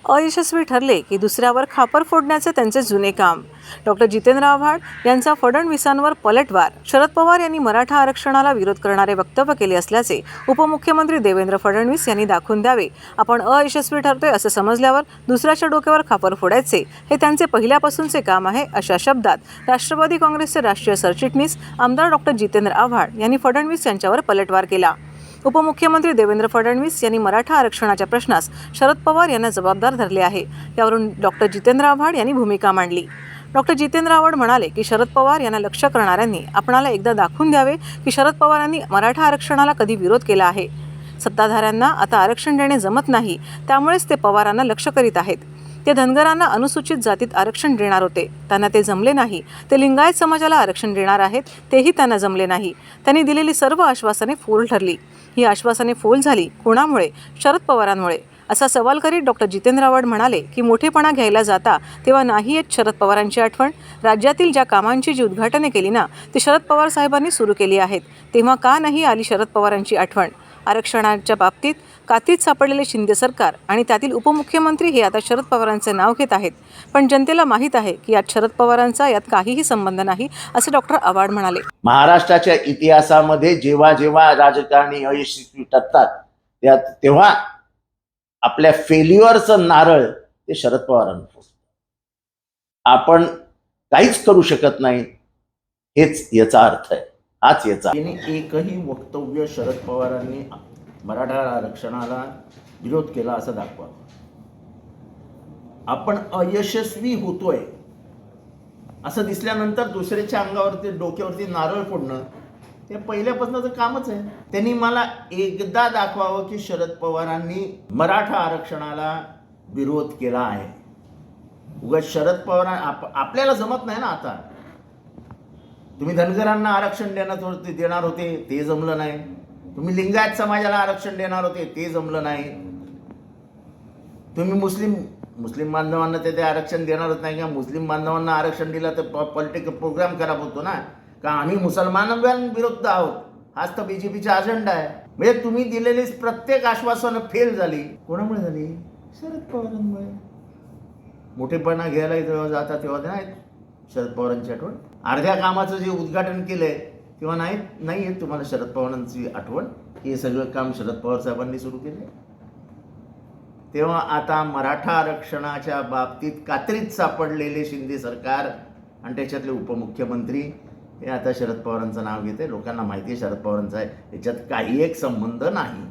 अयशस्वी ठरले की दुसऱ्यावर खापर फोडण्याचे त्यांचे जुने काम. डॉक्टर जितेंद्र आव्हाड यांचा फडणवीसांवर पलटवार. शरद पवार यांनी मराठा आरक्षणाला विरोध करणारे वक्तव्य केले असल्याचे उपमुख्यमंत्री देवेंद्र फडणवीस यांनी दाखवून द्यावे. आपण अयशस्वी ठरतोय असं समजल्यावर दुसऱ्याच्या डोक्यावर खापर फोडायचे हे त्यांचे पहिल्यापासूनचे काम आहे, अशा शब्दात राष्ट्रवादी काँग्रेसचे राष्ट्रीय सरचिटणीस आमदार डॉक्टर जितेंद्र आव्हाड यांनी फडणवीस यांच्यावर पलटवार केला. उपमुख्यमंत्री देवेंद्र फडणवीस यांनी मराठा आरक्षणाच्या प्रश्नास शरद पवार यांना जबाबदार धरले आहे. यावरून डॉक्टर जितेंद्र आव्हाड यांनी भूमिका मांडली. डॉक्टर जितेंद्र आव्हाड म्हणाले की शरद पवार यांना लक्ष्य करणाऱ्यांनी आपणाला एकदा दाखवून द्यावे की शरद पवारांनी मराठा आरक्षणाला कधी विरोध केला आहे. सत्ताधाऱ्यांना आता आरक्षण देणे जमत नाही, त्यामुळेच ते पवारांना लक्ष्य करीत आहेत. ते धनगरांना अनुसूचित जातीत आरक्षण देणार होते, त्यांना ते जमले नाही. ते लिंगायत समाजाला आरक्षण देणार आहेत, तेही त्यांना जमले नाही. त्यांनी दिलेली सर्व आश्वासने फोल ठरली. ही आश्वासने फोल झाली कोणामुळे? शरद पवारांमुळे, असा सवाल करीत डॉक्टर जितेंद्र आव्हाड म्हणाले की मोठेपणा घ्यायला जाता तेव्हा नाही येत शरद पवारांची आठवण. राज्यातील ज्या कामांची जी उद्घाटने केली ना, ती शरद पवार साहेबांनी सुरू केली आहेत, तेव्हा का नाही आली शरद पवारांची आठवण? आरक्षणाच्या बाबतीत कात्रीत सापडलेले शिंदे सरकार आणि त्यातील उपमुख्यमंत्री हे आता शरद पवारांचे नाव घेत आहेत, पण जनतेला माहीत आहे की यात शरद पवारांचा यात काहीही संबंध नाही, असे डॉक्टर आव्हाड म्हणाले. महाराष्ट्राच्या इतिहासामध्ये जेव्हा जेव्हा राजकारणी अयशस्वी ठरतात तेव्हा आपल्या फेल्युअरचं नारळ ते शरद पवारांना फोडतात. आपण काहीच करू शकत नाही, हेच याचा अर्थ आहे. हाच याचा. एकही वक्तव्य शरद पवारांनी मराठा आरक्षणाला विरोध केला असं दाखवा. आपण अयशस्वी होतोय असं दिसल्यानंतर दुसऱ्याच्या अंगावरती डोक्यावरती नारळ फोडणं ते पहिल्यापासूनचं कामच आहे. त्यांनी मला एकदा दाखवावं की शरद पवारांनी मराठा आरक्षणाला विरोध केला आहे. उगाच शरद पवार आपल्याला जमत नाही ना. आता तुम्ही धनगरांना आरक्षण देणार होते, ते जमलं नाही. तुम्ही लिंगायत समाजाला आरक्षण देणार होते, ते जमलं नाही. तुम्ही मुस्लिम बांधवांना ते आरक्षण देणारच नाही. का मुस्लिम बांधवांना आरक्षण दिलं तर पॉलिटिकल प्रोग्राम खराब होतो ना, का आम्ही मुसलमानांविरुद्ध आहोत, हाच तर बीजेपीचा अजेंडा आहे. म्हणजे तुम्ही दिलेली प्रत्येक आश्वासनं फेल झाली. कोणामुळे झाली? शरद पवारांमुळे. मोठेपणा घ्यायला जेव्हा जातात तेव्हा नाही शरद पवारांची आठवण. अर्ध्या कामाचं जे उद्घाटन केलंय तेव्हा नाही येत तुम्हाला शरद पवारांची आठवण. हे सगळं काम शरद पवार साहेबांनी सुरू केलं. तेव्हा आता मराठा आरक्षणाच्या बाबतीत कात्रीत सापडलेले शिंदे सरकार आणि त्याच्यातले उपमुख्यमंत्री हे आता शरद पवारांचं नाव घेते. लोकांना माहिती आहे शरद पवारांचा आहे, याच्यात काही एक संबंध नाही.